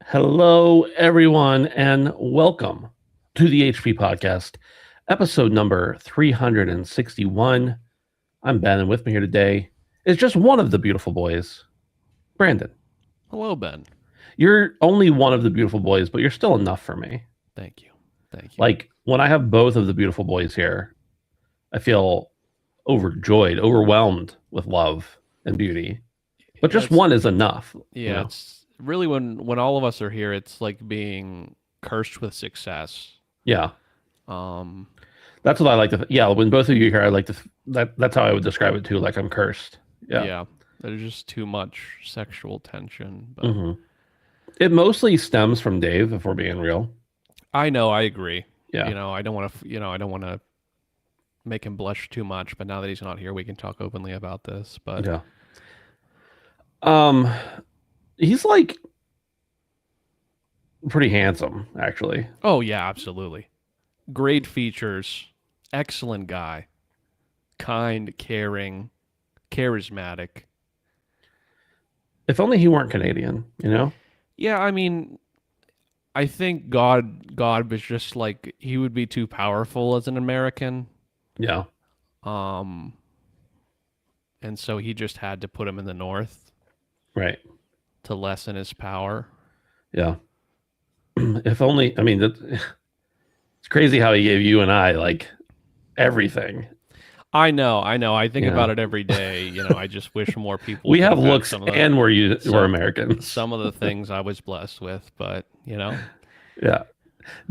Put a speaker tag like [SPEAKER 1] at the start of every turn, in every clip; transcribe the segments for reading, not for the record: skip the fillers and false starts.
[SPEAKER 1] Hello, everyone, and welcome to the HP Podcast, episode number 361. I'm Ben, and with me here today is just one of the beautiful boys, Brandon.
[SPEAKER 2] Hello, Ben.
[SPEAKER 1] You're only one of the beautiful boys, but you're still enough for me.
[SPEAKER 2] Thank you. Thank you.
[SPEAKER 1] Like, when I have both of the beautiful boys here, I feel overjoyed, overwhelmed with love and beauty. But just one is enough.
[SPEAKER 2] Yeah, it's really when all of us are here, it's like being cursed with success.
[SPEAKER 1] Yeah.
[SPEAKER 2] Um,
[SPEAKER 1] That's what I like to. Yeah, when both of you here, I like to. That's how I would describe it too. Like I'm cursed.
[SPEAKER 2] Yeah. There's just too much sexual tension. But
[SPEAKER 1] It mostly stems from Dave, if we're being real.
[SPEAKER 2] I know, I agree.
[SPEAKER 1] Yeah.
[SPEAKER 2] I don't want to. I don't want to make him blush too much. But now that he's not here, we can talk openly about this. But
[SPEAKER 1] Yeah. He's like pretty handsome, actually.
[SPEAKER 2] Oh yeah, absolutely. Great features. Excellent guy. Kind, caring, charismatic.
[SPEAKER 1] If only he weren't Canadian, you know?
[SPEAKER 2] Yeah, I mean, I think God was just like he would be too powerful as an American.
[SPEAKER 1] Yeah.
[SPEAKER 2] Um and so he just had to put him in the north
[SPEAKER 1] Right.
[SPEAKER 2] to lessen his power.
[SPEAKER 1] Yeah. If only. I mean, it's crazy how he gave you and I like everything.
[SPEAKER 2] I know. I think about it every day. I just wish more people
[SPEAKER 1] We
[SPEAKER 2] could
[SPEAKER 1] have
[SPEAKER 2] had
[SPEAKER 1] looks,
[SPEAKER 2] some of
[SPEAKER 1] and we're Americans.
[SPEAKER 2] some of the things I was blessed with, but
[SPEAKER 1] Yeah.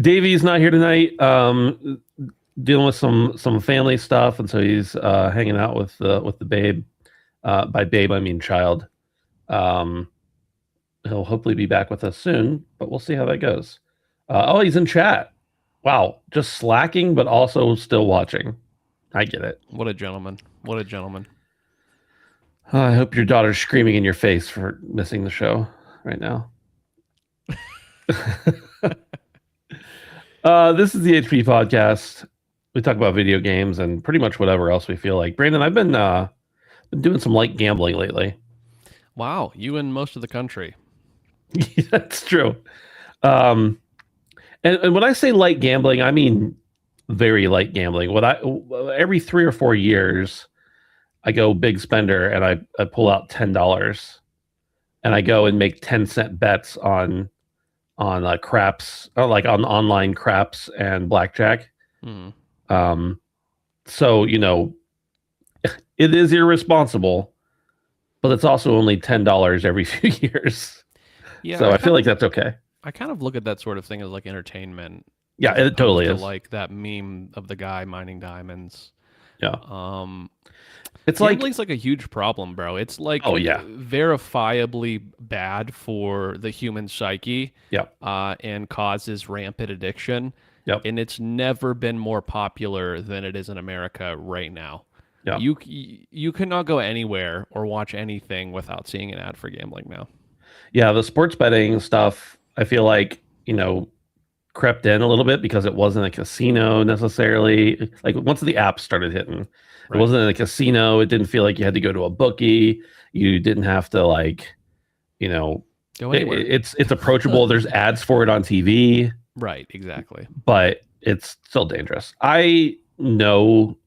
[SPEAKER 1] Davey's not here tonight. Dealing with some family stuff, and so he's hanging out with the babe. By babe, I mean child. He'll hopefully be back with us soon, but we'll see how that goes. He's in chat. Wow, just slacking, but also still watching. I get it.
[SPEAKER 2] What a gentleman. What a gentleman.
[SPEAKER 1] I hope your daughter's screaming in your face for missing the show right now. This is the HP Podcast. We talk about video games and pretty much whatever else we feel like. Brandon, I've been doing some light gambling lately.
[SPEAKER 2] Wow, you and most of the country.
[SPEAKER 1] That's true. And when I say light gambling, I mean very light gambling. Every 3 or 4 years, I go big spender and I pull out $10 and I go and make 10-cent bets on craps, or like on online craps and blackjack. So it is irresponsible, but it's also only $10 every few years.
[SPEAKER 2] Yeah,
[SPEAKER 1] so I feel like that's okay.
[SPEAKER 2] I kind of look at that sort of thing as like entertainment.
[SPEAKER 1] Yeah, it totally is.
[SPEAKER 2] Like that meme of the guy mining diamonds.
[SPEAKER 1] Yeah.
[SPEAKER 2] It's gambling's like a huge problem, bro. It's like verifiably bad for the human psyche.
[SPEAKER 1] Yeah.
[SPEAKER 2] And causes rampant addiction.
[SPEAKER 1] Yep.
[SPEAKER 2] And it's never been more popular than it is in America right now.
[SPEAKER 1] Yeah.
[SPEAKER 2] You cannot go anywhere or watch anything without seeing an ad for gambling now.
[SPEAKER 1] Yeah, the sports betting stuff, I feel like, crept in a little bit because it wasn't a casino necessarily. Like once the app started hitting, It wasn't in a casino. It didn't feel like you had to go to a bookie. You didn't have to go anywhere. It's approachable. There's ads for it on TV.
[SPEAKER 2] Right, exactly.
[SPEAKER 1] But it's still dangerous. I know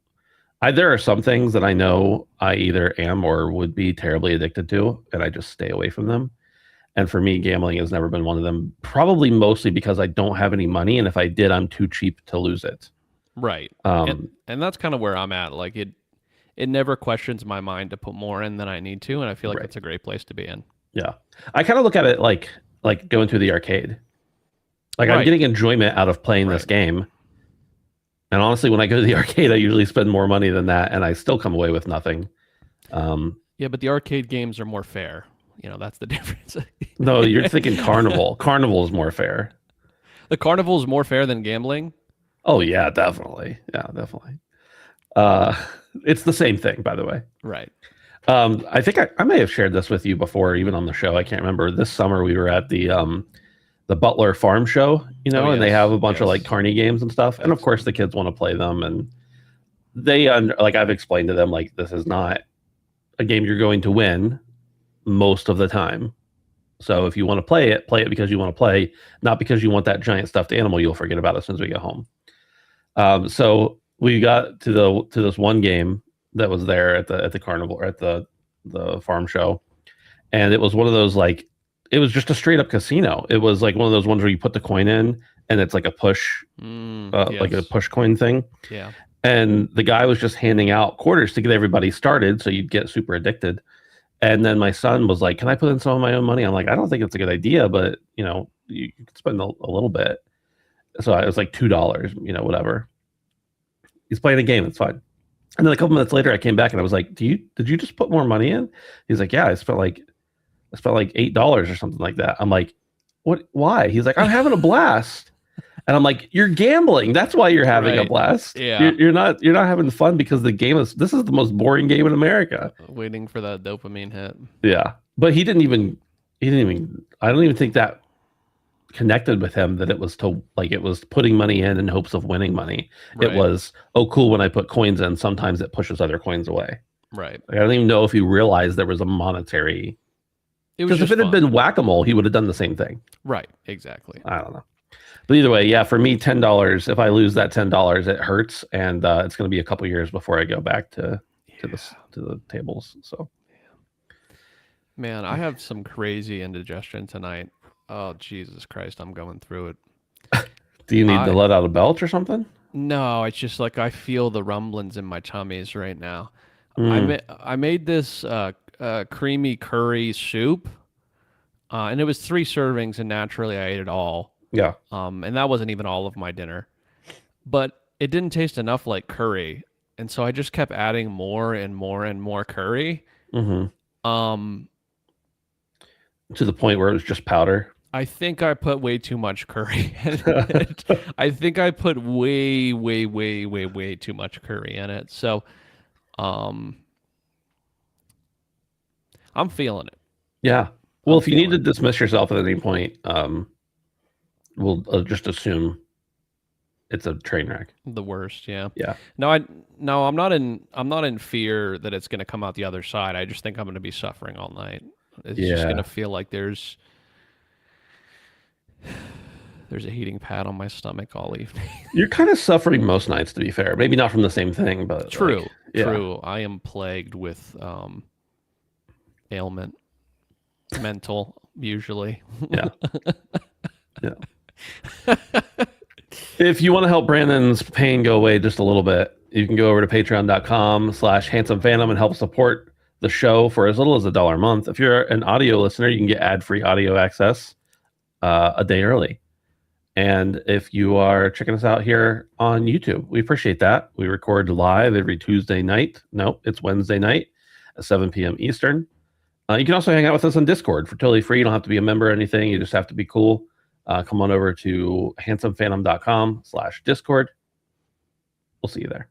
[SPEAKER 1] there are some things that I know I either am or would be terribly addicted to, and I just stay away from them. And for me, gambling has never been one of them, probably mostly because I don't have any money. And if I did, I'm too cheap to lose it.
[SPEAKER 2] Right. And that's kind of where I'm at. Like it never questions my mind to put more in than I need to. And I feel like that's a great place to be in.
[SPEAKER 1] Yeah. I kind of look at it like going to the arcade. Like I'm getting enjoyment out of playing this game. And honestly, when I go to the arcade, I usually spend more money than that. And I still come away with nothing.
[SPEAKER 2] Yeah, but the arcade games are more fair. That's the difference.
[SPEAKER 1] No, you're thinking Carnival. Carnival is more fair.
[SPEAKER 2] The Carnival is more fair than gambling?
[SPEAKER 1] Oh, yeah, definitely. Yeah, definitely. It's the same thing, by the way.
[SPEAKER 2] Right.
[SPEAKER 1] I think I may have shared this with you before, even on the show. I can't remember. This summer, we were at the Butler Farm Show, and they have a bunch of like carny games and stuff. And of course, the kids want to play them. And they, I've explained to them, like, this is not a game you're going to win most of the time. So if you want to play it because you want to play, not because you want that giant stuffed animal you'll forget about as soon as we get home. So we got to this one game that was there at the carnival, or at the farm show, and it was one of those, like, it was just a straight up casino. It was like one of those ones where you put the coin in and it's like a push, like a push coin thing.
[SPEAKER 2] Yeah.
[SPEAKER 1] And the guy was just handing out quarters to get everybody started, so you'd get super addicted. And then my son was like, "Can I put in some of my own money?" I'm like, "I don't think it's a good idea, but you can spend a little bit." So it was like $2, whatever. He's playing a game. It's fine. And then a couple minutes later, I came back and I was like, "Did you just put more money in?" He's like, "Yeah, I spent like $8 or something like that." I'm like, "What? Why?" He's like, "I'm having a blast." And I'm like, "You're gambling. That's why you're having a blast.
[SPEAKER 2] Yeah.
[SPEAKER 1] You're not having fun because this is the most boring game in America."
[SPEAKER 2] Waiting for that dopamine hit.
[SPEAKER 1] Yeah. But I don't even think that connected with him, that it was putting money in hopes of winning money. Right. It was, "Oh, cool, when I put coins in, sometimes it pushes other coins away."
[SPEAKER 2] Right.
[SPEAKER 1] Like, I don't even know if he realized there was a monetary. Because if it had been whack-a-mole, he would have done the same thing.
[SPEAKER 2] Right. Exactly.
[SPEAKER 1] I don't know. But either way, yeah, for me, $10. If I lose that $10, it hurts, and it's going to be a couple years before I go back to the tables. So,
[SPEAKER 2] man, I have some crazy indigestion tonight. Oh, Jesus Christ, I'm going through it.
[SPEAKER 1] Do you need to let out a belch or something?
[SPEAKER 2] No, it's just like I feel the rumblings in my tummies right now. I made this creamy curry soup, and it was 3 servings, and naturally I ate it all.
[SPEAKER 1] Yeah.
[SPEAKER 2] And that wasn't even all of my dinner, but it didn't taste enough like curry, and so I just kept adding more and more and more curry.
[SPEAKER 1] Mm-hmm. To the point where it was just powder.
[SPEAKER 2] I think I put way too much curry in it. I think I put way, way, way, way, way too much curry in it. So, I'm feeling it.
[SPEAKER 1] Yeah. Well, if you need to dismiss yourself at any point, we'll just assume it's a train wreck.
[SPEAKER 2] The worst, yeah.
[SPEAKER 1] Yeah.
[SPEAKER 2] No, I'm not in fear that it's going to come out the other side. I just think I'm going to be suffering all night. It's just going to feel like there's a heating pad on my stomach all evening.
[SPEAKER 1] You're kind of suffering most nights, to be fair. Maybe not from the same thing, but
[SPEAKER 2] true. I am plagued with ailment, mental, usually.
[SPEAKER 1] Yeah. Yeah. If you want to help Brandon's pain go away just a little bit, you can go over to patreon.com/handsomephantom and help support the show for as little as $1 a month. If you're an audio listener, you can get ad-free audio access a day early. And if you are checking us out here on YouTube, we appreciate that. We record live every Tuesday night. No, it's Wednesday night at 7 p.m. Eastern. You can also hang out with us on Discord for totally free. You don't have to be a member or anything. You just have to be cool. Come on over to handsomephantom.com/Discord. We'll see you there.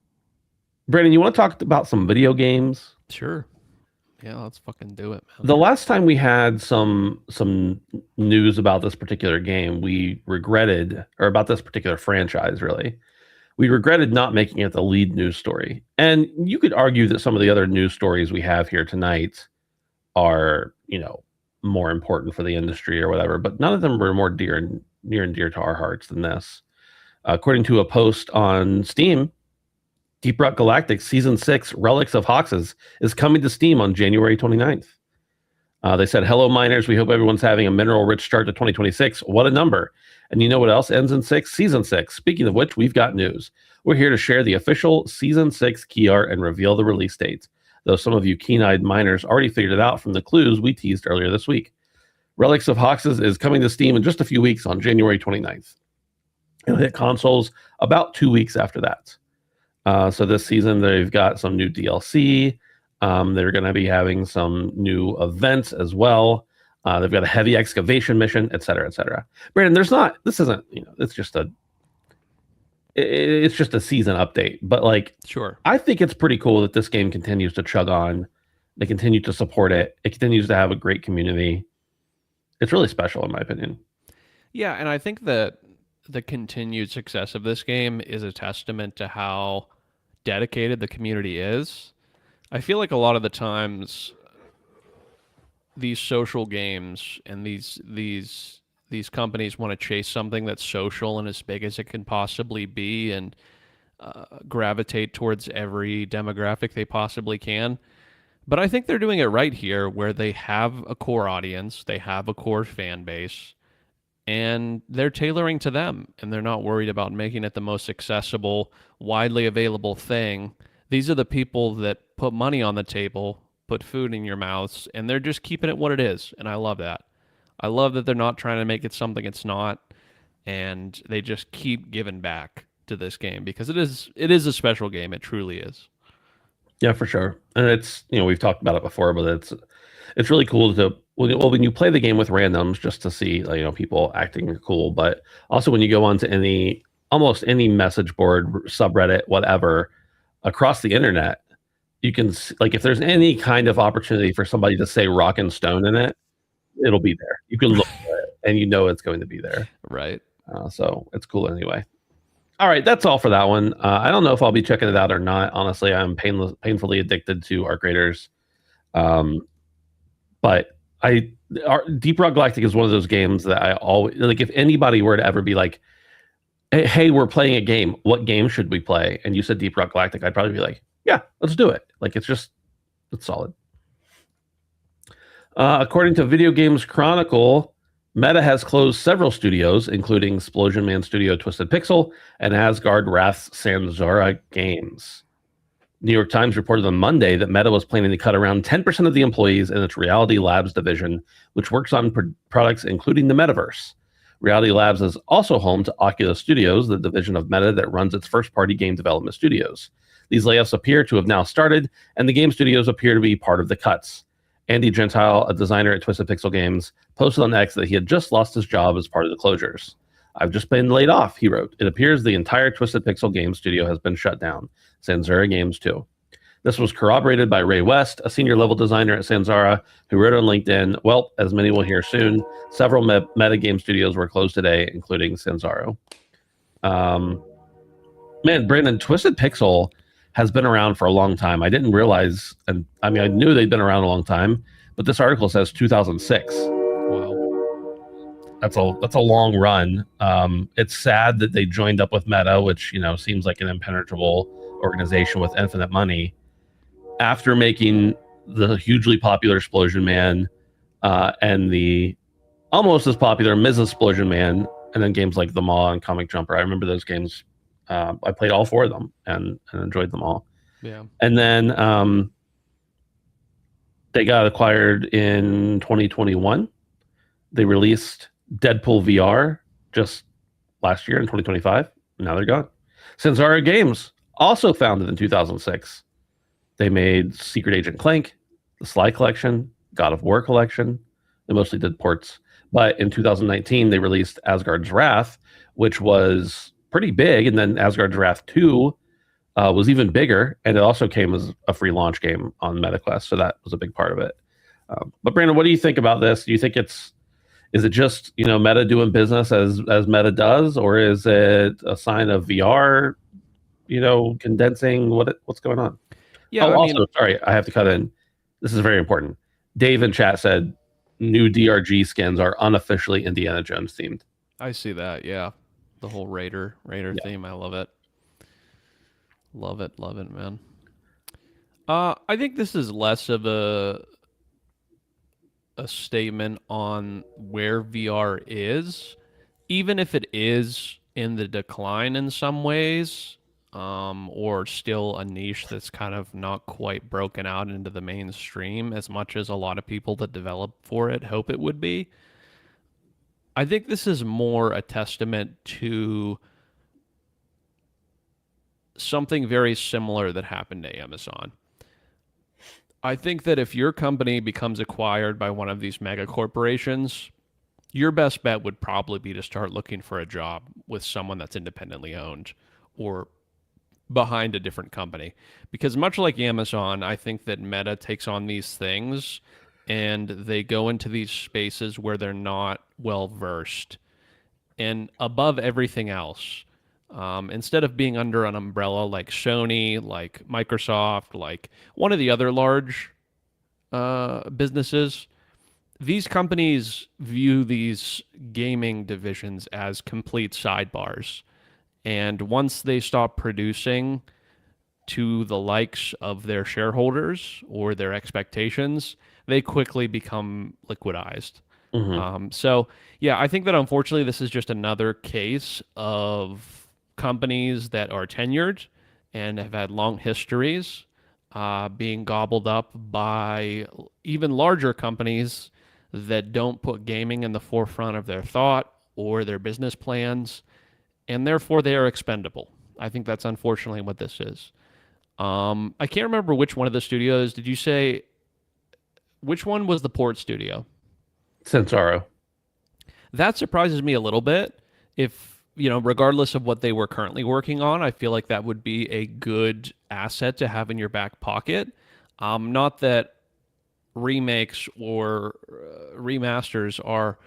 [SPEAKER 1] Brandon, you want to talk about some video games?
[SPEAKER 2] Sure. Yeah, let's fucking do it, man.
[SPEAKER 1] The last time we had some news about this particular game, we regretted, or about this particular franchise, really, we regretted not making it the lead news story. And you could argue that some of the other news stories we have here tonight are, more important for the industry or whatever, but none of them were more near and dear to our hearts than this. According to a post on Steam, Deep Rock Galactic Season 6 Relics of Hoxes is coming to Steam on January 29th. They said, "Hello, miners. We hope everyone's having a mineral-rich start to 2026. What a number. And you know what else ends in 6? Season 6. Speaking of which, we've got news. We're here to share the official Season 6 key art and reveal the release date. Though some of you keen-eyed miners already figured it out from the clues we teased earlier this week. Relics of Hoxes is coming to Steam in just a few weeks on January 29th. It'll hit consoles about 2 weeks after that. So this season, they've got some new DLC. They're going to be having some new events as well. They've got a heavy excavation mission, et cetera, et cetera. Brandon, it's just a season update. But
[SPEAKER 2] sure,
[SPEAKER 1] I think it's pretty cool that this game continues to chug on. They continue to support it. It continues to have a great community. It's really special, in my opinion.
[SPEAKER 2] Yeah, and I think that the continued success of this game is a testament to how dedicated the community is. I feel like a lot of the times these social games and these companies want to chase something that's social and as big as it can possibly be, and gravitate towards every demographic they possibly can. But I think they're doing it right here, where they have a core audience, they have a core fan base, and they're tailoring to them, and they're not worried about making it the most accessible, widely available thing. These are the people that put money on the table, put food in your mouths, and they're just keeping it what it is. And I love that. I love that they're not trying to make it something it's not, and they just keep giving back to this game because it is a special game. It truly is.
[SPEAKER 1] Yeah, for sure. And it's, we've talked about it before, but it's really cool to, when you play the game with randoms, just to see, like, people acting cool, but also when you go onto almost any message board, subreddit, whatever, across the internet, you can like, if there's any kind of opportunity for somebody to say rock and stone in it, it'll be there. You can look for it and it's going to be there.
[SPEAKER 2] Right.
[SPEAKER 1] So it's cool anyway. All right, that's all for that one. I don't know if I'll be checking it out or not. Honestly, I'm painfully addicted to Arc Raiders. But Deep Rock Galactic is one of those games that I always like. If anybody were to ever be like, "Hey, we're playing a game. What game should we play?" and you said Deep Rock Galactic, I'd probably be like, "Yeah, let's do it." Like, it's solid. According to Video Games Chronicle, Meta has closed several studios, including Explosion Man Studio Twisted Pixel and Asgard Wrath's Sanzora Games. New York Times reported on Monday that Meta was planning to cut around 10% of the employees in its Reality Labs division, which works on products including the metaverse. Reality Labs is also home to Oculus Studios, the division of Meta that runs its first-party game development studios. These layoffs appear to have now started, and the game studios appear to be part of the cuts. Andy Gentile, a designer at Twisted Pixel Games, posted on X that he had just lost his job as part of the closures. "I've just been laid off," he wrote. "It appears the entire Twisted Pixel Games studio has been shut down. Sanzora Games too." This was corroborated by Ray West, a senior level designer at Sanzora, who wrote on LinkedIn, "Well, as many will hear soon, several meta game studios were closed today, including Sanzaro." Man, Brandon, Twisted Pixel has been around for a long time. I didn't realize, and I mean, I knew they'd been around a long time, but this article says 2006.
[SPEAKER 2] Wow.
[SPEAKER 1] That's a long run. It's sad that they joined up with Meta, which seems like an impenetrable organization with infinite money, after making the hugely popular Explosion Man and the almost as popular Ms. Explosion Man, and then games like The Maw and Comic Jumper. I remember those games. I played all four of them and enjoyed them all.
[SPEAKER 2] Yeah.
[SPEAKER 1] And then they got acquired in 2021. They released Deadpool VR just last year in 2025. Now they're gone. Sanzara Games, also founded in 2006. They made Secret Agent Clank, the Sly Collection, God of War Collection. They mostly did ports. But in 2019, they released Asgard's Wrath, which was pretty big. And then Asgard's Wrath 2 was even bigger. And it also came as a free launch game on MetaQuest. So that was a big part of it. But Brandon, what do you think about this? Do you think is it just, Meta doing business as Meta does, or is it a sign of VR, condensing? What's going on?
[SPEAKER 2] Yeah.
[SPEAKER 1] Also, sorry, I have to cut in. This is very important. Dave in chat said new DRG skins are unofficially Indiana Jones themed.
[SPEAKER 2] I see that. Yeah, the whole Raider theme. I love it. Love it, man. I think this is less of a statement on where VR is, even if it is in the decline in some ways, or still a niche that's kind of not quite broken out into the mainstream as much as a lot of people that develop for it hope it would be. I think this is more a testament to something very similar that happened to Amazon. I think that if your company becomes acquired by one of these mega corporations, your best bet would probably be to start looking for a job with someone that's independently owned or behind a different company. Because much like Amazon, I think that Meta takes on these things and they go into these spaces where they're not well versed. And above everything else, instead of being under an umbrella like Sony, like Microsoft, like one of the other large businesses, these companies view these gaming divisions as complete sidebars. And once they stop producing to the likes of their shareholders or their expectations, they quickly become liquidized.
[SPEAKER 1] Hmm.
[SPEAKER 2] So, yeah, I think that unfortunately this is just another case of companies that are tenured and have had long histories being gobbled up by even larger companies that don't put gaming in the forefront of their thought or their business plans, and therefore they are expendable. I think that's unfortunately what this is. I can't remember which one of the studios. Did you say which one was the port studio?
[SPEAKER 1] Censaro.
[SPEAKER 2] That surprises me a little bit. If, regardless of what they were currently working on, I feel like that would be a good asset to have in your back pocket. Not that remakes or remasters are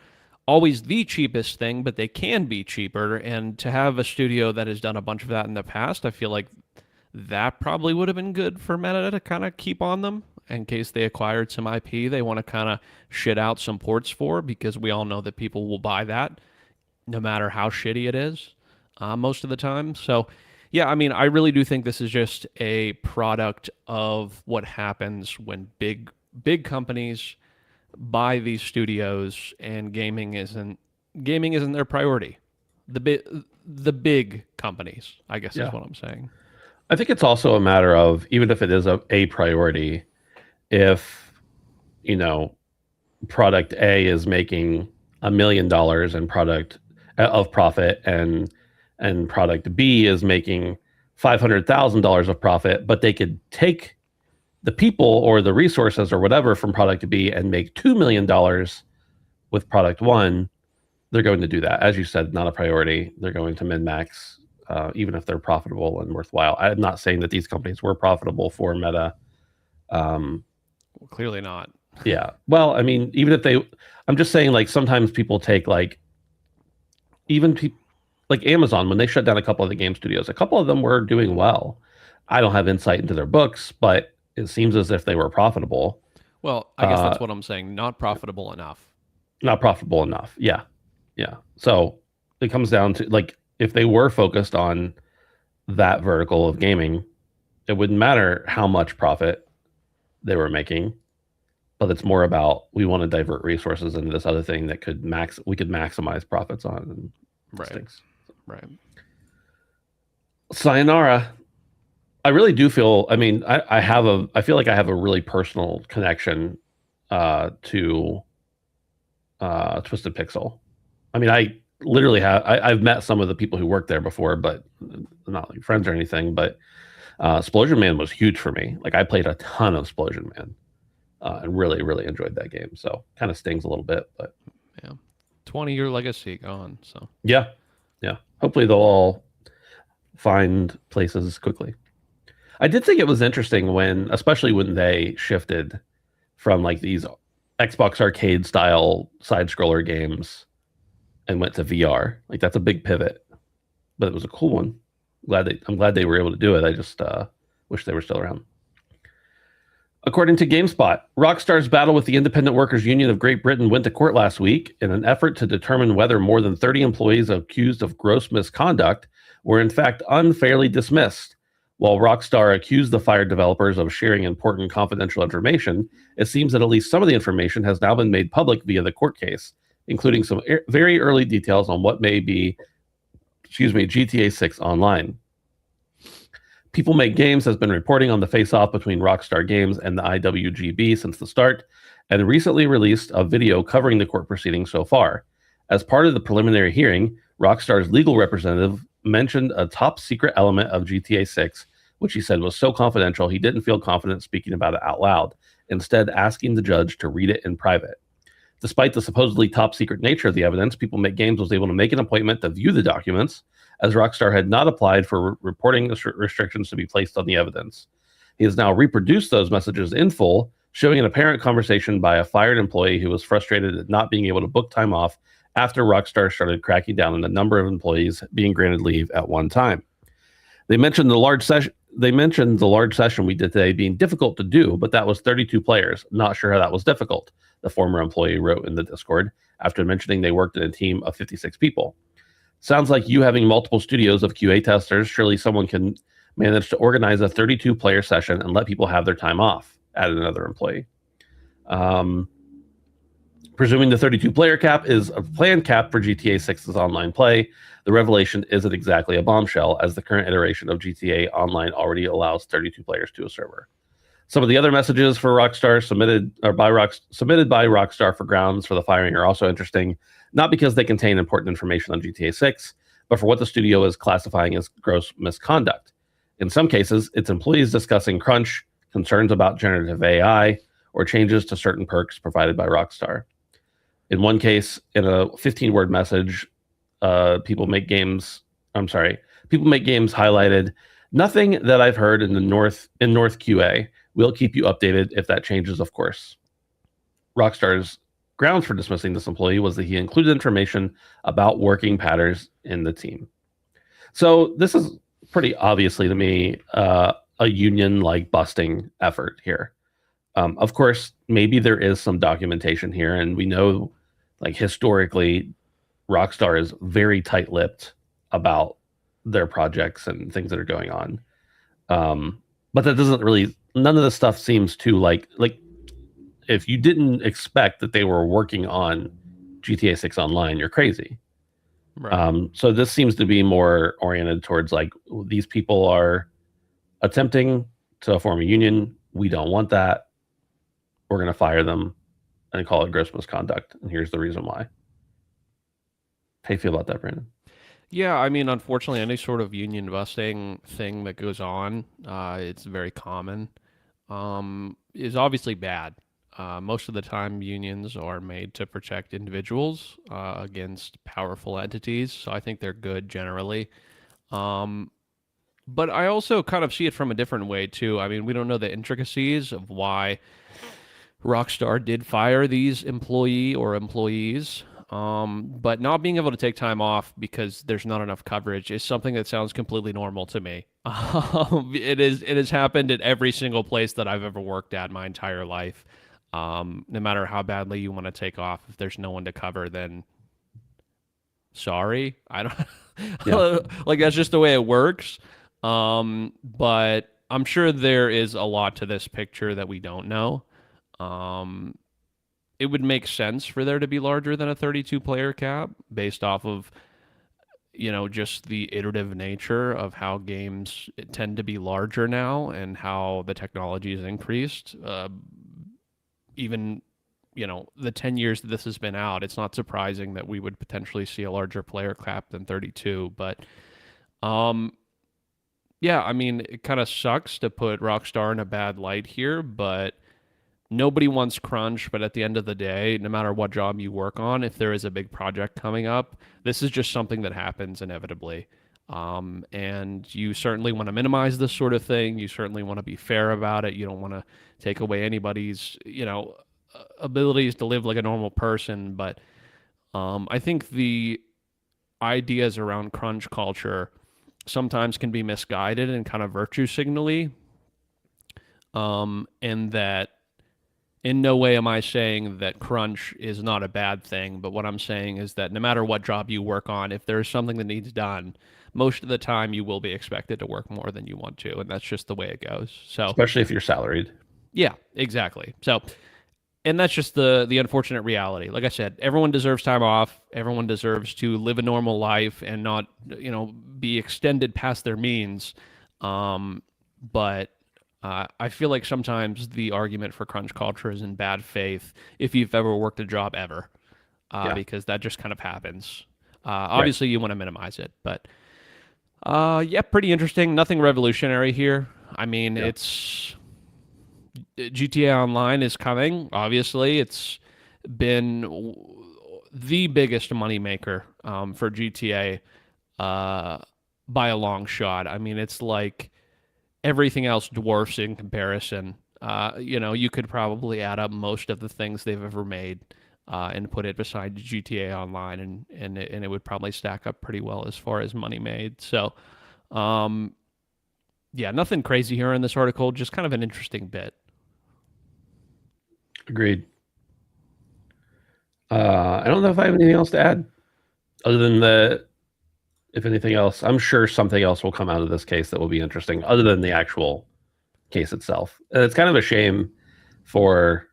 [SPEAKER 2] always the cheapest thing, but they can be cheaper. And to have a studio that has done a bunch of that in the past, I feel like that probably would have been good for Meta to kind of keep on them in case they acquired some IP they want to kind of shit out some ports for, because we all know that people will buy that no matter how shitty it is most of the time. So, yeah, I mean, I really do think this is just a product of what happens when big companies buy these studios and gaming isn't their priority. The big companies, I guess, is
[SPEAKER 1] Yeah.
[SPEAKER 2] what I'm saying.
[SPEAKER 1] I think it's also a matter of, even if it is a priority, if, you know, product A is making $1 million in product of profit, and product B is making $500,000 of profit, but they could take the people or the resources or whatever from product B and make $2 million with product one, they're going to do that. As you said, not a priority. They're going to min max, even if they're profitable and worthwhile. I'm not saying that these companies were profitable for Meta. Um,
[SPEAKER 2] Well, clearly not.
[SPEAKER 1] yeah. Well, I mean, even if they, I'm just saying, like, sometimes people take, like, even people like Amazon, when they shut down a couple of the game studios, a couple of them were doing well. I don't have insight into their books, but it seems as if they were profitable.
[SPEAKER 2] Well, I guess
[SPEAKER 1] Uh,
[SPEAKER 2] that's what I'm saying. Not profitable enough.
[SPEAKER 1] Not profitable enough. Yeah. Yeah. So it comes down to, like, if they were focused on that vertical of gaming, it wouldn't matter how much profit they were making, but it's more about, we want to divert resources into this other thing that we could maximize profits on, and
[SPEAKER 2] Right.
[SPEAKER 1] stinks.
[SPEAKER 2] Right.
[SPEAKER 1] Sayonara. I really do feel, I mean, I feel like I have a really personal connection to Twisted Pixel. I mean, I literally I've met some of the people who worked there before, but not like friends or anything. But Explosion Man was huge for me. Like, I played a ton of Explosion Man, and really, really enjoyed that game. So kind of stings a little bit, but
[SPEAKER 2] Yeah. 20-year legacy gone. So
[SPEAKER 1] yeah, yeah. Hopefully they'll all find places quickly. I did think it was interesting especially when they shifted from, like, these Xbox arcade style side scroller games and went to VR. Like, that's a big pivot, but it was a cool one. I'm glad they were able to do it. I just wish they were still around. According to GameSpot, Rockstar's battle with the Independent Workers Union of Great Britain went to court last week in an effort to determine whether more than 30 employees accused of gross misconduct were in fact unfairly dismissed. While Rockstar accused the fired developers of sharing important confidential information, it seems that at least some of the information has now been made public via the court case, including some very early details on what may be, GTA 6 Online. People Make Games has been reporting on the face-off between Rockstar Games and the IWGB since the start, and recently released a video covering the court proceedings so far. As part of the preliminary hearing, Rockstar's legal representative mentioned a top-secret element of GTA 6, which he said was so confidential he didn't feel confident speaking about it out loud, instead asking the judge to read it in private. Despite the supposedly top-secret nature of the evidence, People Make Games was able to make an appointment to view the documents, as Rockstar had not applied for reporting restrictions to be placed on the evidence. He has now reproduced those messages in full, showing an apparent conversation by a fired employee who was frustrated at not being able to book time off after Rockstar started cracking down on the number of employees being granted leave at one time. They mentioned the large they mentioned the large session we did today being difficult to do, but that was 32 players. Not sure how that was difficult, the former employee wrote in the Discord after mentioning they worked in a team of 56 people. Sounds like you having multiple studios of QA testers. Surely someone can manage to organize a 32 player session and let people have their time off, added another employee. Presuming the 32 player cap is a planned cap for GTA 6's online play, the revelation isn't exactly a bombshell, as the current iteration of GTA Online already allows 32 players to a server. Some of the other messages for Rockstar submitted by Rockstar for grounds for the firing are also interesting, not because they contain important information on GTA 6, but for what the studio is classifying as gross misconduct. In some cases, it's employees discussing crunch, concerns about generative AI, or changes to certain perks provided by Rockstar. In one case, in a 15-word message, people make games highlighted. Nothing that I've heard in North QA. We'll keep you updated if that changes, of course. Rockstar's grounds for dismissing this employee was that he included information about working patterns in the team. So this is pretty obviously to me a union like busting effort here. Of course, maybe there is some documentation here, and we know, like, historically, Rockstar is very tight-lipped about their projects and things that are going on. But that doesn't really, none of the stuff seems to like if you didn't expect that they were working on GTA 6 Online, you're crazy. Right. So this seems to be more oriented towards like, these people are attempting to form a union. We don't want that. We're going to fire them and call it gross misconduct. And here's the reason why. How do you feel about that, Brandon?
[SPEAKER 2] Yeah, I mean, unfortunately, any sort of union busting thing that goes on, it's very common, is obviously bad. Most of the time, unions are made to protect individuals against powerful entities, so I think they're good generally. But I also kind of see it from a different way, too. I mean, we don't know the intricacies of why Rockstar did fire these employees. But not being able to take time off because there's not enough coverage is something that sounds completely normal to me. It has happened at every single place that I've ever worked at my entire life. No matter how badly you want to take off, if there's no one to cover, then sorry. I don't yeah. Like, that's just the way it works. But I'm sure there is a lot to this picture that we don't know. It would make sense for there to be larger than a 32 player cap based off of, just the iterative nature of how games tend to be larger now and how the technology has increased. Even, the 10 years that this has been out, it's not surprising that we would potentially see a larger player cap than 32. But, yeah, I mean, it kind of sucks to put Rockstar in a bad light here, but nobody wants crunch. But at the end of the day, no matter what job you work on, if there is a big project coming up, this is just something that happens inevitably. And you certainly want to minimize this sort of thing. You certainly want to be fair about it. You don't want to take away anybody's, abilities to live like a normal person. But I think the ideas around crunch culture sometimes can be misguided and kind of virtue signally. And that in no way am I saying that crunch is not a bad thing, but what I'm saying is that no matter what job you work on, if there's something that needs done, most of the time you will be expected to work more than you want to, and that's just the way it goes. So,
[SPEAKER 1] especially if you're salaried.
[SPEAKER 2] Yeah, exactly. So, and that's just the unfortunate reality. Like I said, everyone deserves time off. Everyone deserves to live a normal life and not, be extended past their means. But I feel like sometimes the argument for crunch culture is in bad faith if you've ever worked a job ever, because that just kind of happens. Obviously, you want to minimize it, but yeah, pretty interesting. Nothing revolutionary here. I mean, it's GTA Online is coming. Obviously, it's been the biggest moneymaker for GTA by a long shot. I mean, it's like everything else dwarfs in comparison. You could probably add up most of the things they've ever made and put it beside GTA Online, and it would probably stack up pretty well as far as money made. So, Yeah, nothing crazy here in this article, just kind of an interesting bit.
[SPEAKER 1] Agreed. I don't know if I have anything else to add other than the, if anything else, I'm sure something else will come out of this case that will be interesting other than the actual case itself. And it's kind of a shame for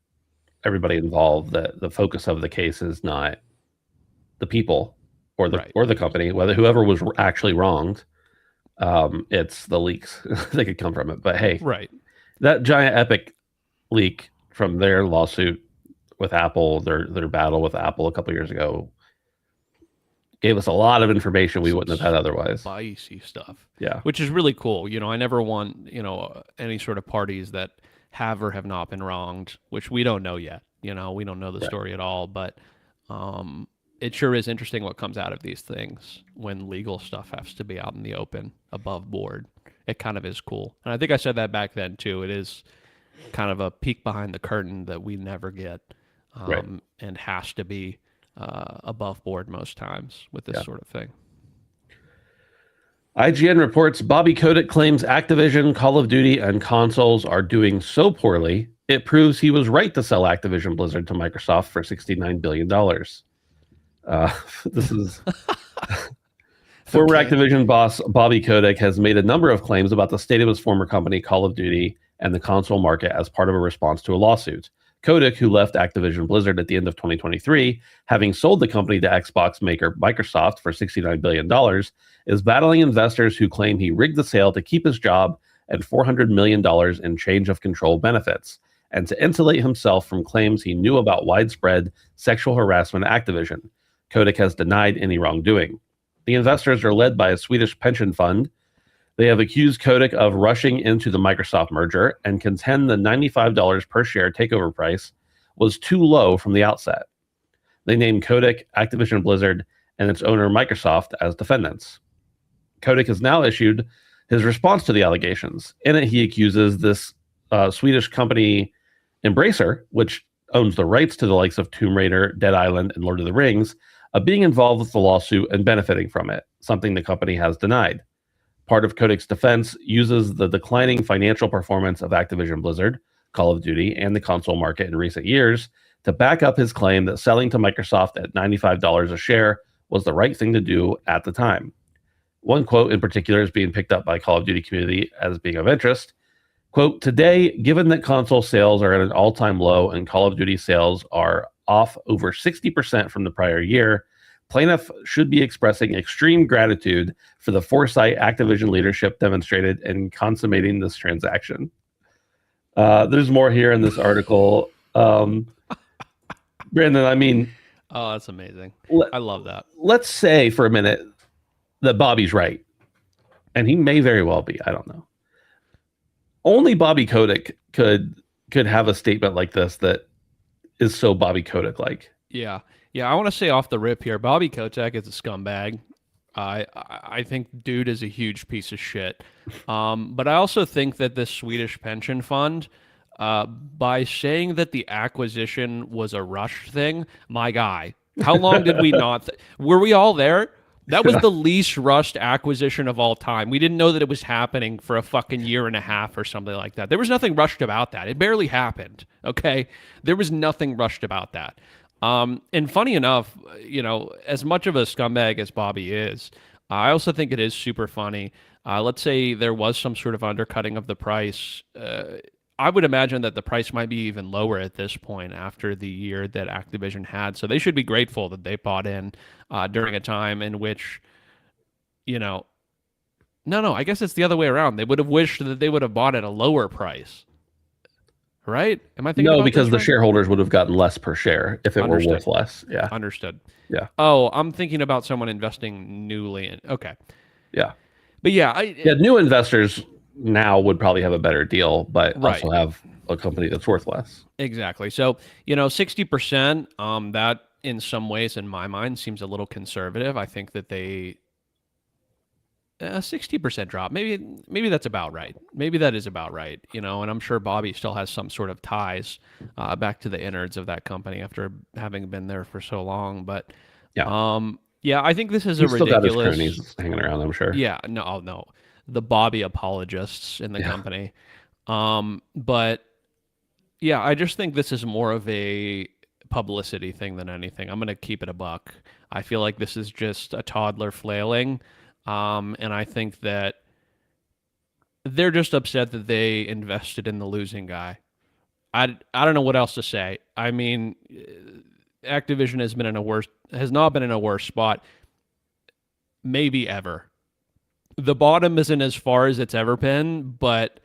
[SPEAKER 1] everybody involved that the focus of the case is not the people
[SPEAKER 2] Right.
[SPEAKER 1] or the company, whether whoever was actually wronged. It's the leaks that could come from it. But hey,
[SPEAKER 2] Right.
[SPEAKER 1] that giant Epic leak from their lawsuit with Apple, their battle with Apple a couple years ago, gave us a lot of information we wouldn't have had otherwise.
[SPEAKER 2] Spicy stuff.
[SPEAKER 1] Yeah.
[SPEAKER 2] Which is really cool. I never want, any sort of parties that have or have not been wronged, which we don't know yet. We don't know the story at all, but it sure is interesting what comes out of these things when legal stuff has to be out in the open, above board. It kind of is cool. And I think I said that back then too. It is kind of a peek behind the curtain that we never get,
[SPEAKER 1] Right.
[SPEAKER 2] and has to be above board most times with this sort of thing.
[SPEAKER 1] IGN reports Bobby Kotick claims Activision, Call of Duty, and consoles are doing so poorly, it proves he was right to sell Activision Blizzard to Microsoft for $69 billion. This is former Activision boss Bobby Kotick has made a number of claims about the state of his former company, Call of Duty, and the console market as part of a response to a lawsuit. Kotick, who left Activision Blizzard at the end of 2023, having sold the company to Xbox maker Microsoft for $69 billion, is battling investors who claim he rigged the sale to keep his job and $400 million in change of control benefits, and to insulate himself from claims he knew about widespread sexual harassment at Activision. Kotick has denied any wrongdoing. The investors are led by a Swedish pension fund. They have accused Kotick of rushing into the Microsoft merger and contend the $95 per share takeover price was too low from the outset. They named Kotick, Activision Blizzard, and its owner Microsoft as defendants. Kotick has now issued his response to the allegations. In it, he accuses this Swedish company Embracer, which owns the rights to the likes of Tomb Raider, Dead Island, and Lord of the Rings, of being involved with the lawsuit and benefiting from it, something the company has denied. Part of Kotick's defense uses the declining financial performance of Activision Blizzard, Call of Duty, and the console market in recent years to back up his claim that selling to Microsoft at $95 a share was the right thing to do at the time. One quote in particular is being picked up by Call of Duty community as being of interest. Quote, today, given that console sales are at an all-time low and Call of Duty sales are off over 60% from the prior year, plaintiff should be expressing extreme gratitude for the foresight Activision leadership demonstrated in consummating this transaction. There's more here in this article. Brandon, I mean...
[SPEAKER 2] Oh, that's amazing. I love that.
[SPEAKER 1] Let's say for a minute that Bobby's right. And he may very well be. I don't know. Only Bobby Kotick could have a statement like this that is so Bobby Kotick-like.
[SPEAKER 2] Yeah. I want to say off the rip here, Bobby Kotick is a scumbag. I think dude is a huge piece of shit. But I also think that this Swedish pension fund, by saying that the acquisition was a rush thing, my guy, how long did we not? Were we all there? That was the least rushed acquisition of all time. We didn't know that it was happening for a fucking year and a half or something like that. There was nothing rushed about that. It barely happened. Okay. There was nothing rushed about that. And funny enough, as much of a scumbag as Bobby is, I also think it is super funny. Let's say there was some sort of undercutting of the price. I would imagine that the price might be even lower at this point after the year that Activision had. So they should be grateful that they bought in during a time in which, no, I guess it's the other way around. They would have wished that they would have bought at a lower price. Right? Am I thinking
[SPEAKER 1] No,
[SPEAKER 2] about
[SPEAKER 1] because
[SPEAKER 2] this
[SPEAKER 1] the
[SPEAKER 2] right?
[SPEAKER 1] shareholders would have gotten less per share if it were worth less. Yeah.
[SPEAKER 2] Understood.
[SPEAKER 1] Yeah.
[SPEAKER 2] Oh, I'm thinking about someone investing newly in. Okay.
[SPEAKER 1] Yeah.
[SPEAKER 2] But yeah,
[SPEAKER 1] new investors now would probably have a better deal, but
[SPEAKER 2] Right.
[SPEAKER 1] also have a company that's worth less.
[SPEAKER 2] Exactly. So, 60%, that in some ways in my mind seems a little conservative. I think that they 60% drop. Maybe that's about right. Maybe that is about right, and I'm sure Bobby still has some sort of ties back to the innards of that company after having been there for so long, but
[SPEAKER 1] Yeah.
[SPEAKER 2] yeah, I think this is
[SPEAKER 1] He's
[SPEAKER 2] a
[SPEAKER 1] still got his
[SPEAKER 2] ridiculous
[SPEAKER 1] cronies hanging around, I'm sure.
[SPEAKER 2] Yeah, no, the Bobby apologists in the
[SPEAKER 1] Yeah.
[SPEAKER 2] company. But yeah, I just think this is more of a publicity thing than anything. I'm gonna keep it a buck. I feel like this is just a toddler flailing, and I think that they're just upset that they invested in the losing guy. I don't know what else to say. I mean, Activision has not been in a worse spot, maybe ever. The bottom isn't as far as it's ever been, but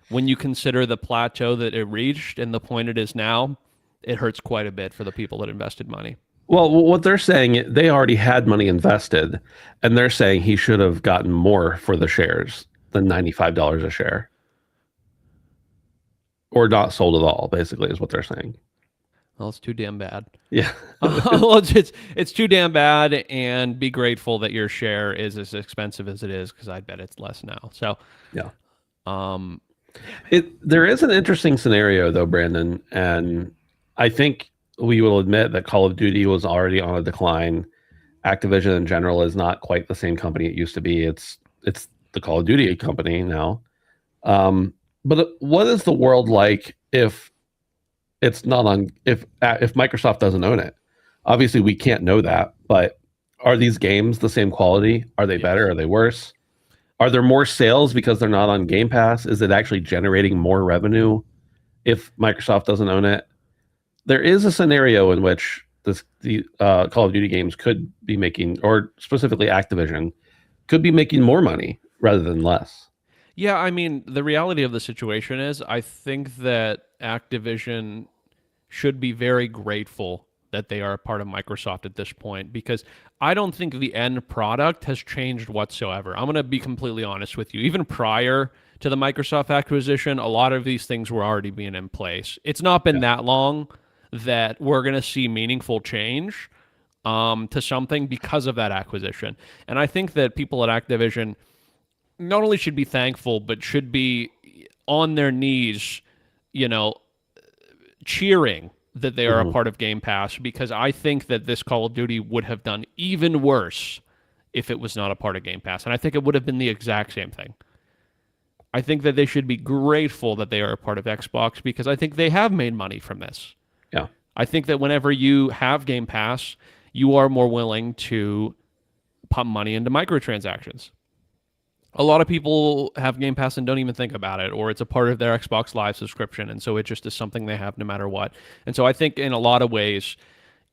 [SPEAKER 2] when you consider the plateau that it reached and the point it is now, it hurts quite a bit for the people that invested money.
[SPEAKER 1] Well, what they're saying, they already had money invested, and they're saying he should have gotten more for the shares than $95 a share, or not sold at all. Basically, is what they're saying.
[SPEAKER 2] Well, it's too damn bad.
[SPEAKER 1] Yeah,
[SPEAKER 2] Well, it's too damn bad, and be grateful that your share is as expensive as it is, because I bet it's less now. So,
[SPEAKER 1] yeah.
[SPEAKER 2] um,
[SPEAKER 1] There is an interesting scenario though, Brandon, and I think we will admit that Call of Duty was already on a decline. Activision in general is not quite the same company it used to be. It's the Call of Duty company now. But what is the world like if it's not on if Microsoft doesn't own it? Obviously, we can't know that, but are these games the same quality? Are they better? Are they worse? Are there more sales because they're not on Game Pass? Is it actually generating more revenue if Microsoft doesn't own it? There is a scenario in which the Call of Duty games could be making, or specifically Activision, could be making more money rather than less.
[SPEAKER 2] yeah, I mean, the reality of the situation is, I think that Activision should be very grateful that they are a part of Microsoft at this point, because I don't think the end product has changed whatsoever. I'm going to be completely honest with you. Even prior to the Microsoft acquisition, a lot of these things were already being in place. It's not been that long that we're going to see meaningful change to something because of that acquisition. And I think that people at Activision not only should be thankful, but should be on their knees, you know, cheering that they are a
[SPEAKER 1] Mhm.
[SPEAKER 2] part of Game Pass, because I think that this Call of Duty would have done even worse if it was not a part of Game Pass. And I think it would have been the exact same thing. I think that they should be grateful that they are a part of Xbox, because I think they have made money from this.
[SPEAKER 1] Yeah.
[SPEAKER 2] I think that whenever you have Game Pass, you are more willing to pump money into microtransactions. A lot of people have Game Pass and don't even think about it, or it's a part of their Xbox Live subscription, and so it just is something they have no matter what. And so I think in a lot of ways,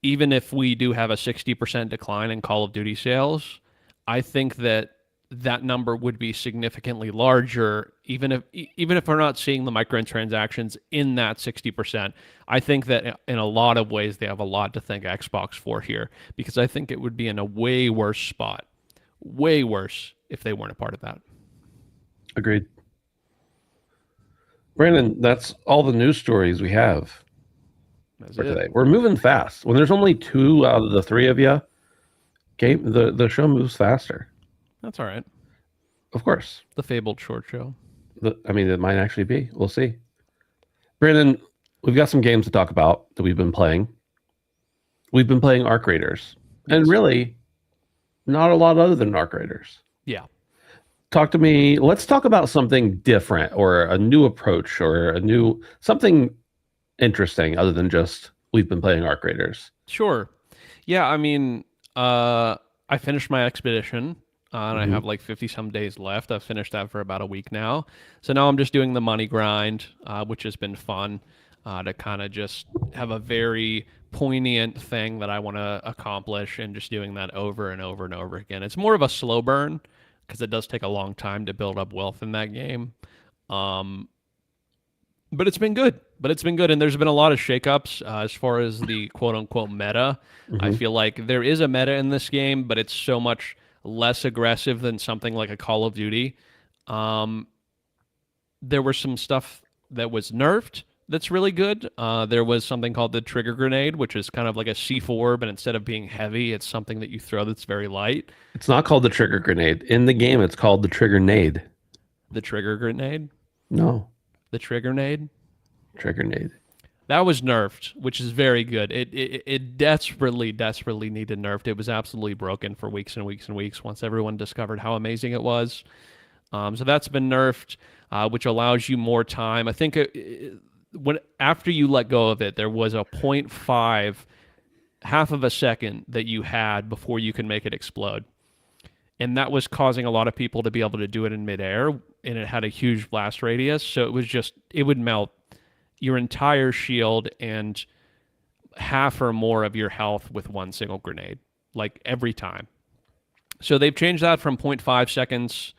[SPEAKER 2] even if we do have a 60% decline in Call of Duty sales, I think that that number would be significantly larger, even if we're not seeing the microtransactions in that 60%. I think that in a lot of ways they have a lot to thank Xbox for here, because I think it would be in a way worse spot, way worse, if they weren't a part of that.
[SPEAKER 1] Agreed. Brandon, that's all the news stories we have
[SPEAKER 2] That's
[SPEAKER 1] for
[SPEAKER 2] it.
[SPEAKER 1] today. We're moving fast. When there's only two out of the three of you, the show moves faster.
[SPEAKER 2] That's all right.
[SPEAKER 1] Of course.
[SPEAKER 2] The fabled short show.
[SPEAKER 1] I mean, it might actually be. We'll see. Brandon, we've got some games to talk about that we've been playing. We've been playing Arc Raiders, and
[SPEAKER 2] Yes.
[SPEAKER 1] really, not a lot other than Arc Raiders.
[SPEAKER 2] Yeah.
[SPEAKER 1] Talk to me. Let's talk about something different, or a new approach, or a new something interesting other than just we've been playing Arc Raiders.
[SPEAKER 2] Sure. Yeah, I mean, I finished my expedition, and I
[SPEAKER 1] Mhm.
[SPEAKER 2] have like 50 some days left. I've finished that for about a week now. So now I'm just doing the money grind, which has been fun to kind of just have a very poignant thing that I want to accomplish, and just doing that over and over and over again. It's more of a slow burn, because it does take a long time to build up wealth in that game. Um, but it's been good. And there's been a lot of shakeups as far as the quote unquote meta. I
[SPEAKER 1] Mhm.
[SPEAKER 2] feel like there is a meta in this game, but it's so much less aggressive than something like a Call of Duty. Um, there was some stuff that was nerfed that's really good. There was something called the trigger grenade, which is kind of like a C4, but instead of being heavy, it's something that you throw that's very light.
[SPEAKER 1] It's not called the trigger grenade. In the game, it's called the trigger nade.
[SPEAKER 2] The trigger grenade,
[SPEAKER 1] No,
[SPEAKER 2] the trigger nade.
[SPEAKER 1] trigger nade.
[SPEAKER 2] That was nerfed, which is very good. It desperately needed nerfed. It was absolutely broken for weeks and weeks and weeks once everyone discovered how amazing it was. So that's been nerfed, which allows you more time. I think when after you let go of it, there was a point 0.5, half of a second that you had before you can make it explode. And that was causing a lot of people to be able to do it in midair, and it had a huge blast radius. So it would melt your entire shield and half or more of your health with one single grenade, like every time. So they've changed that from 0.5 seconds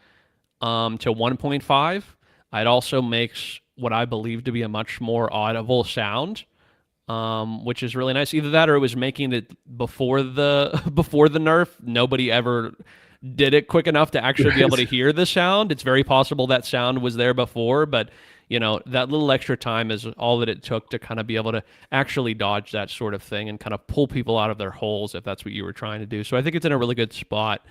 [SPEAKER 2] to 1.5. It also makes what I believe to be a much more audible sound, which is really nice. Either that or it was making it before the before the nerf. Nobody ever did it quick enough to actually be able to hear the sound. It's very possible that sound was there before, but that little extra time is all that it took to kind of be able to actually dodge that sort of thing and kind of pull people out of their holes if that's what you were trying to do. So I think it's in a really good spot.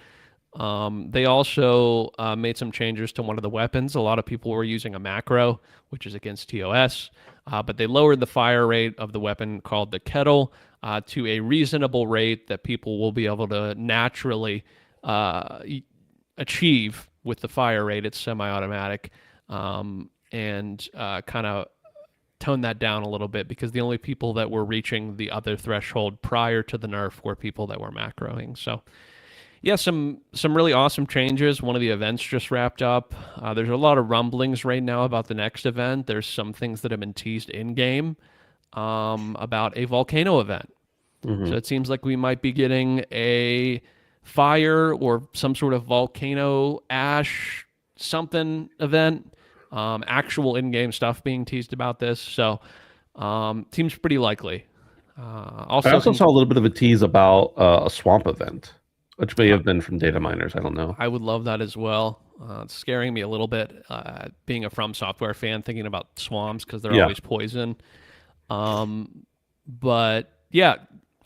[SPEAKER 2] They also made some changes to one of the weapons. A lot of people were using a macro, which is against TOS, but they lowered the fire rate of the weapon called the kettle to a reasonable rate that people will be able to naturally achieve with the fire rate. It's semi-automatic, and kind of tone that down a little bit because the only people that were reaching the other threshold prior to the nerf were people that were macroing. So yeah, some really awesome changes. One of the events just wrapped up. There's a lot of rumblings right now about the next event. There's some things that have been teased in game about a volcano event.
[SPEAKER 1] Mm-hmm.
[SPEAKER 2] So it seems like we might be getting a fire or some sort of volcano ash something event. Actual in-game stuff being teased about this. So seems pretty likely.
[SPEAKER 1] I also saw a little bit of a tease about a swamp event, which may have been from data miners. I don't know.
[SPEAKER 2] I would love that as well. It's scaring me a little bit, being a From Software fan, thinking about swamps because they're always poison. But yeah,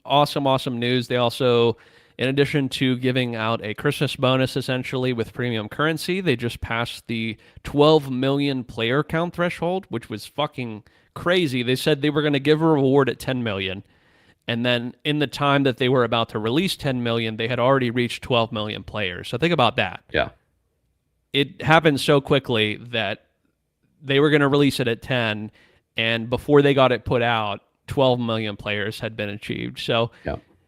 [SPEAKER 2] awesome news. They also, in addition to giving out a Christmas bonus essentially with premium currency, they just passed the 12 million player count threshold, which was fucking crazy. They said they were going to give a reward at 10 million. And then in the time that they were about to release 10 million, they had already reached 12 million players. So think about that.
[SPEAKER 1] Yeah.
[SPEAKER 2] It happened so quickly that they were going to release it at 10, and before they got it put out, 12 million players had been achieved. So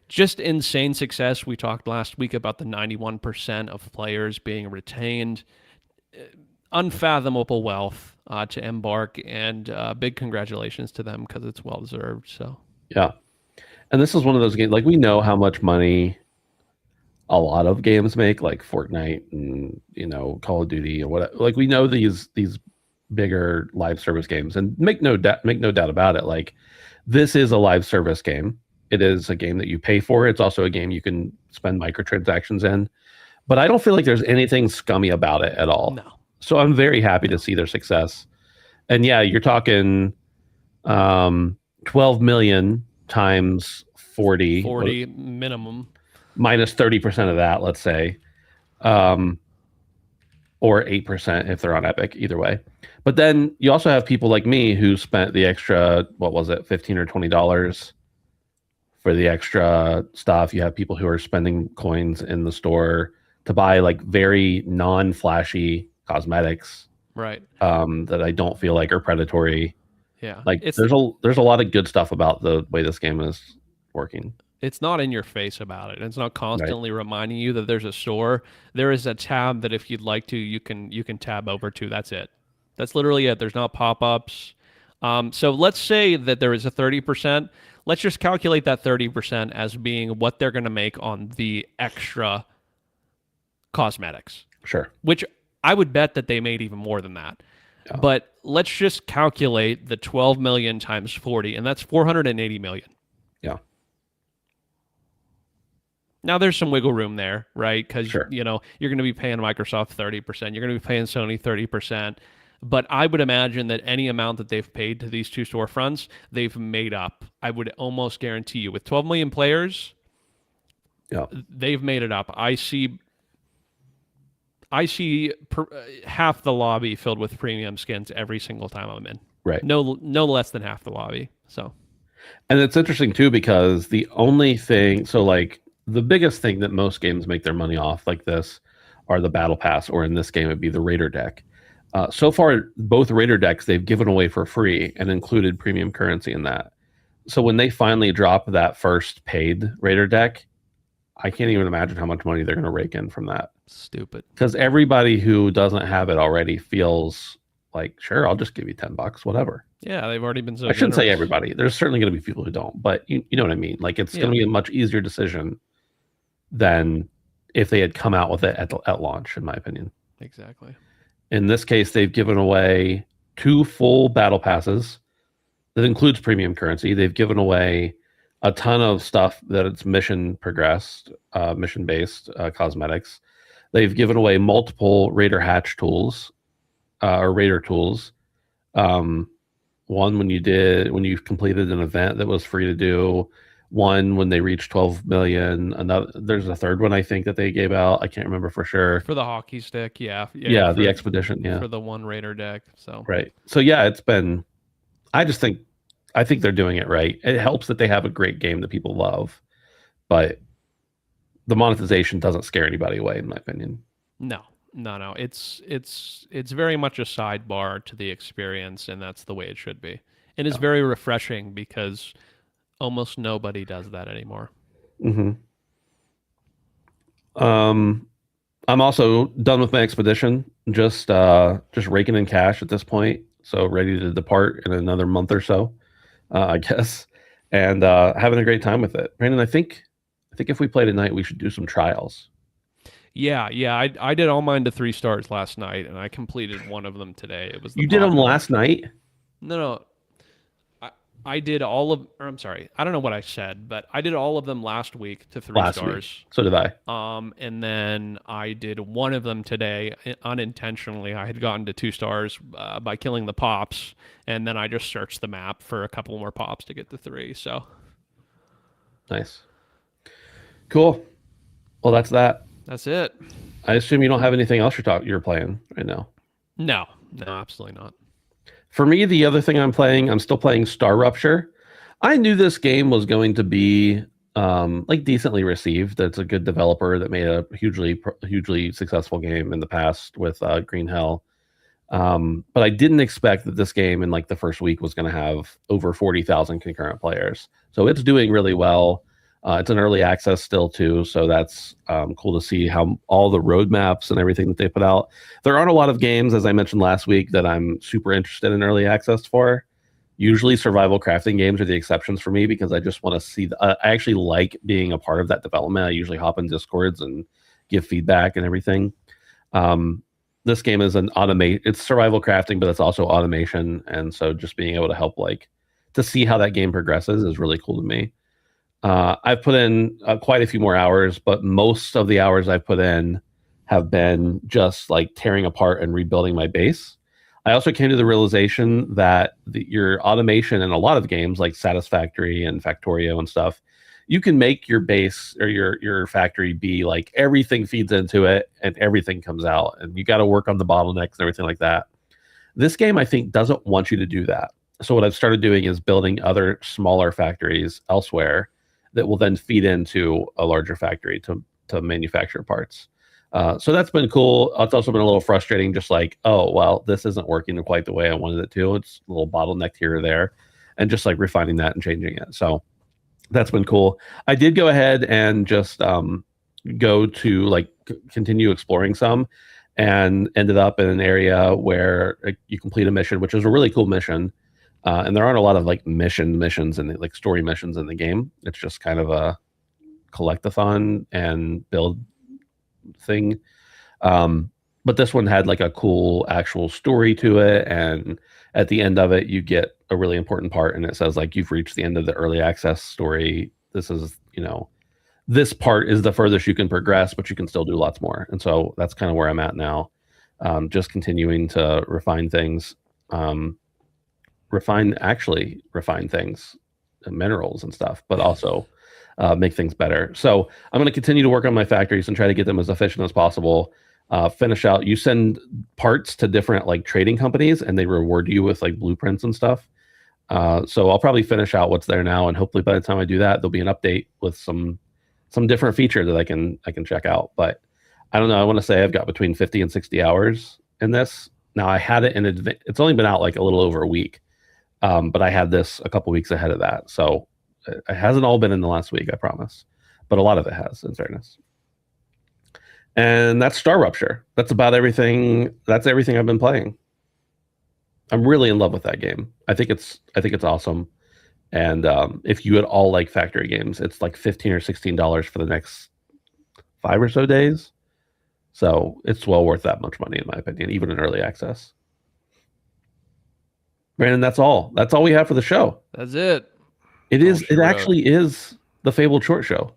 [SPEAKER 2] just insane success. We talked last week about the 91% of players being retained. Unfathomable wealth to Embark, and big congratulations to them because it's well deserved. So
[SPEAKER 1] yeah. And this is one of those games, like we know how much money a lot of games make, like Fortnite and Call of Duty and what. Like we know these bigger live service games, and make no doubt about it. Like this is a live service game. It is a game that you pay for. It's also a game you can spend microtransactions in. But I don't feel like there's anything scummy about it at all.
[SPEAKER 2] no.
[SPEAKER 1] So I'm very happy to see their success. And yeah, you're talking 12 million times 40
[SPEAKER 2] minimum
[SPEAKER 1] minus 30% of that, let's say, or 8% if they're on Epic, either way. But then you also have people like me who spent the extra, what was it, $15 or $20 for the extra stuff. You have people who are spending coins in the store to buy like very non-flashy cosmetics,
[SPEAKER 2] right?
[SPEAKER 1] That I don't feel like are predatory.
[SPEAKER 2] Yeah,
[SPEAKER 1] like there's a lot of good stuff about the way this game is working.
[SPEAKER 2] It's not in your face about it. It's not constantly reminding you that there's a store. There is a tab that if you'd like to, you can tab over to. That's it. That's literally it. There's not pop-ups. So let's say that there is a 30%. Let's just calculate that 30% as being what they're going to make on the extra cosmetics.
[SPEAKER 1] Sure.
[SPEAKER 2] Which I would bet that they made even more than that. Yeah. But let's just calculate the 12 million times 40, and that's 480 million.
[SPEAKER 1] Yeah.
[SPEAKER 2] Now there's some wiggle room there, right? Because
[SPEAKER 1] sure.
[SPEAKER 2] you're going to be paying Microsoft 30%, you're going to be paying Sony 30%. But I would imagine that any amount that they've paid to these two storefronts, they've made up. I would almost guarantee you, with 12 million players, they've made it up. I see half the lobby filled with premium skins every single time I'm in.
[SPEAKER 1] Right.
[SPEAKER 2] No less than half the lobby. So,
[SPEAKER 1] and it's interesting too because the only thing, so like the biggest thing that most games make their money off like this are the battle pass, or in this game it'd be the raider deck. So far, both raider decks they've given away for free and included premium currency in that. So when they finally drop that first paid raider deck, I can't even imagine how much money they're going to rake in from that.
[SPEAKER 2] Stupid.
[SPEAKER 1] Because everybody who doesn't have it already feels like, sure, I'll just give you $10, whatever.
[SPEAKER 2] Yeah, they've already been so
[SPEAKER 1] I shouldn't say
[SPEAKER 2] generous.
[SPEAKER 1] everybody. There's certainly going to be people who don't, but you know what I mean. Like it's going to be a much easier decision than if they had come out with it at launch, in my opinion.
[SPEAKER 2] Exactly.
[SPEAKER 1] In this case, they've given away 2 full battle passes that includes premium currency. They've given away a ton of stuff that it's mission progressed, mission based cosmetics. They've given away multiple Raider hatch tools, or Raider tools. One when you completed an event that was free to do. One when they reached 12 million. Another, there's a third one I think that they gave out. I can't remember for sure.
[SPEAKER 2] For the hockey stick, yeah,
[SPEAKER 1] Yeah,
[SPEAKER 2] for,
[SPEAKER 1] the expedition, yeah.
[SPEAKER 2] for the one Raider deck. So
[SPEAKER 1] right. So yeah, it's been. I think they're doing it right. It helps that they have a great game that people love, but the monetization doesn't scare anybody away, in my opinion.
[SPEAKER 2] No. It's very much a sidebar to the experience, and that's the way it should be. It is very refreshing because almost nobody does that anymore.
[SPEAKER 1] Mm-hmm. I'm also done with my expedition. Just raking in cash at this point, so ready to depart in another month or so, I guess, and having a great time with it. Brandon, I think if we play tonight, we should do some trials.
[SPEAKER 2] Yeah. I did all mine to 3 stars last night, and I completed one of them today. It was
[SPEAKER 1] You did them last night?
[SPEAKER 2] No. I did all of, or I'm sorry, I don't know what I said, but I did all of them last week to 3 stars.
[SPEAKER 1] Week. So did I.
[SPEAKER 2] And then I did one of them today unintentionally. I had gotten to 2 stars by killing the pops, and then I just searched the map for a couple more pops to get to 3. So
[SPEAKER 1] nice, cool. Well, that's that.
[SPEAKER 2] That's it.
[SPEAKER 1] I assume you don't have anything else you're playing right now.
[SPEAKER 2] No, absolutely not.
[SPEAKER 1] For me, the other thing I'm still playing Star Rupture. I knew this game was going to be like decently received. It's a good developer that made a hugely successful game in the past with Green Hell. But I didn't expect that this game in like the first week was going to have over 40,000 concurrent players. So it's doing really well. It's an early access still too, so that's cool to see how all the roadmaps and everything that they put out. There aren't a lot of games, as I mentioned last week, that I'm super interested in early access for. Usually survival crafting games are the exceptions for me because I just want to see, I actually like being a part of that development. I usually hop in Discords and give feedback and everything. This game is it's survival crafting, but it's also automation. And so just being able to help, to see how that game progresses is really cool to me. I've put in quite a few more hours, but most of the hours I've put in have been just tearing apart and rebuilding my base. I also came to the realization that your automation in a lot of games like Satisfactory and Factorio and stuff, you can make your base or your factory be everything feeds into it and everything comes out, and you got to work on the bottlenecks and everything like that. This game, I think, doesn't want you to do that. So what I've started doing is building other smaller factories elsewhere that will then feed into a larger factory to manufacture parts. So that's been cool. It's also been a little frustrating, just oh, well, this isn't working quite the way I wanted it to. It's a little bottlenecked here or there, and just refining that and changing it. So that's been cool. I did go ahead and just go to continue exploring some, and ended up in an area where you complete a mission, which is a really cool mission. And there aren't a lot of missions and story missions in the game. It's just kind of a collectathon and build thing. But this one had a cool actual story to it, and at the end of it you get a really important part, and it says you've reached the end of the early access story. This is, this part is the furthest you can progress, but you can still do lots more. And so that's kind of where I'm at now. Just continuing to refine things. Refine things, minerals and stuff, but also make things better. So I'm going to continue to work on my factories and try to get them as efficient as possible. Finish out. You send parts to different trading companies, and they reward you with blueprints and stuff. So I'll probably finish out what's there now, and hopefully by the time I do that, there'll be an update with some different feature that I can check out. But I don't know. I want to say I've got between 50 and 60 hours in this. Now I had it in advance. It's only been out like a little over a week, but I had this a couple weeks ahead of that. So it hasn't all been in the last week, I promise. But a lot of it has, in fairness. And that's Star Rupture. That's about everything. That's everything I've been playing. I'm really in love with that game. I think it's awesome. And if you at all like factory games, it's like $15 or $16 for the next 5 or so days. So it's well worth that much money, in my opinion, even in early access. Brandon, that's all. That's all we have for the show.
[SPEAKER 2] That's it.
[SPEAKER 1] It is. It actually is the Fabled Short Show.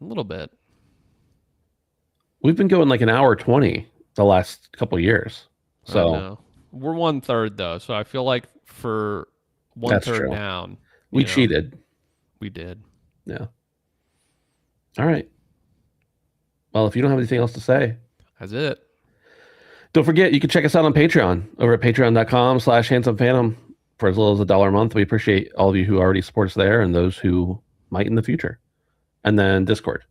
[SPEAKER 2] A little bit.
[SPEAKER 1] We've been going like an hour 20 the last couple of years. So
[SPEAKER 2] we're 1/3 though. So I feel like for 1/3 down,
[SPEAKER 1] we cheated.
[SPEAKER 2] We did.
[SPEAKER 1] Yeah. All right. Well, if you don't have anything else to say,
[SPEAKER 2] that's it.
[SPEAKER 1] Don't forget, you can check us out on Patreon over at patreon.com/handsomephantom for as little as $1 a month. We appreciate all of you who already support us there and those who might in the future. And then Discord.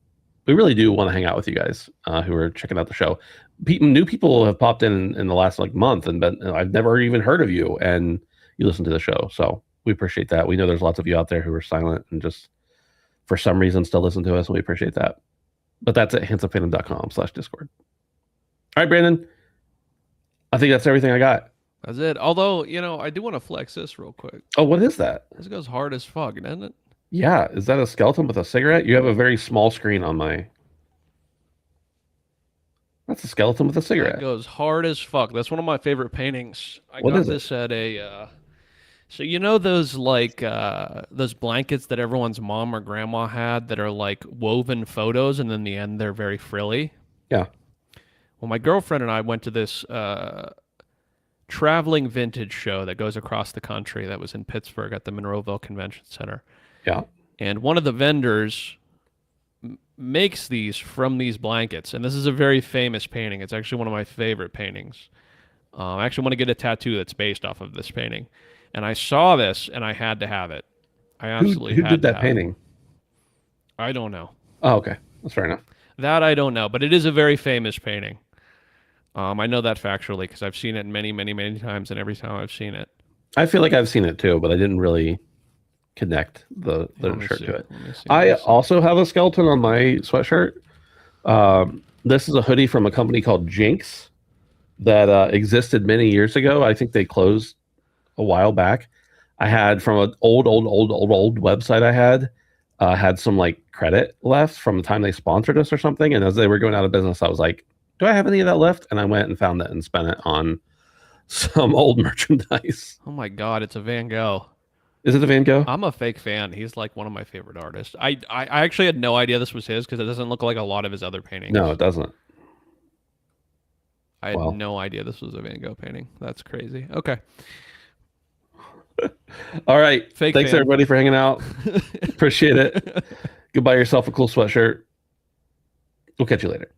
[SPEAKER 1] We really do want to hang out with you guys who are checking out the show. New people have popped in the last like month, and I've never even heard of you, and you listen to the show. So we appreciate that. We know there's lots of you out there who are silent and just for some reason still listen to us, and we appreciate that. But that's at handsomephantom.com/Discord. All right, Brandon. I think that's everything I got.
[SPEAKER 2] That's it. Although, I do want to flex this real quick.
[SPEAKER 1] Oh, what is that?
[SPEAKER 2] This goes hard as fuck, doesn't it?
[SPEAKER 1] Yeah. Is that a skeleton with a cigarette? You have a very small screen on my... That's a skeleton with a cigarette.
[SPEAKER 2] It goes hard as fuck. That's one of my favorite paintings. I got this at a... So those those blankets that everyone's mom or grandma had that are like woven photos, and in the end they're very frilly?
[SPEAKER 1] Yeah.
[SPEAKER 2] Well, my girlfriend and I went to this traveling vintage show that goes across the country that was in Pittsburgh at the Monroeville Convention Center.
[SPEAKER 1] Yeah.
[SPEAKER 2] And one of the vendors makes these from these blankets. And this is a very famous painting. It's actually one of my favorite paintings. I actually want to get a tattoo that's based off of this painting. And I saw this and I had to have it. I absolutely
[SPEAKER 1] Who did that painting?
[SPEAKER 2] I don't know.
[SPEAKER 1] Oh, okay. That's fair enough.
[SPEAKER 2] That I don't know, but it is a very famous painting. I know that factually because I've seen it many, many, many times, and every time I've seen it,
[SPEAKER 1] I feel like I've seen it too, but I didn't really connect the shirt to it. I also have a skeleton on my sweatshirt. This is a hoodie from a company called Jinx that existed many years ago. I think they closed a while back. I had from an old website I had some like credit left from the time they sponsored us or something. And as they were going out of business, I was like, do I have any of that left? And I went and found it and spent it on some old merchandise.
[SPEAKER 2] Oh my God, it's a Van Gogh.
[SPEAKER 1] Is it a Van Gogh?
[SPEAKER 2] I'm a fake fan. He's like one of my favorite artists. I actually had no idea this was his because it doesn't look like a lot of his other paintings.
[SPEAKER 1] No, it doesn't.
[SPEAKER 2] I had no idea this was a Van Gogh painting. That's crazy. Okay.
[SPEAKER 1] All right. Thanks everybody for hanging out. Appreciate it. Go buy yourself a cool sweatshirt. We'll catch you later.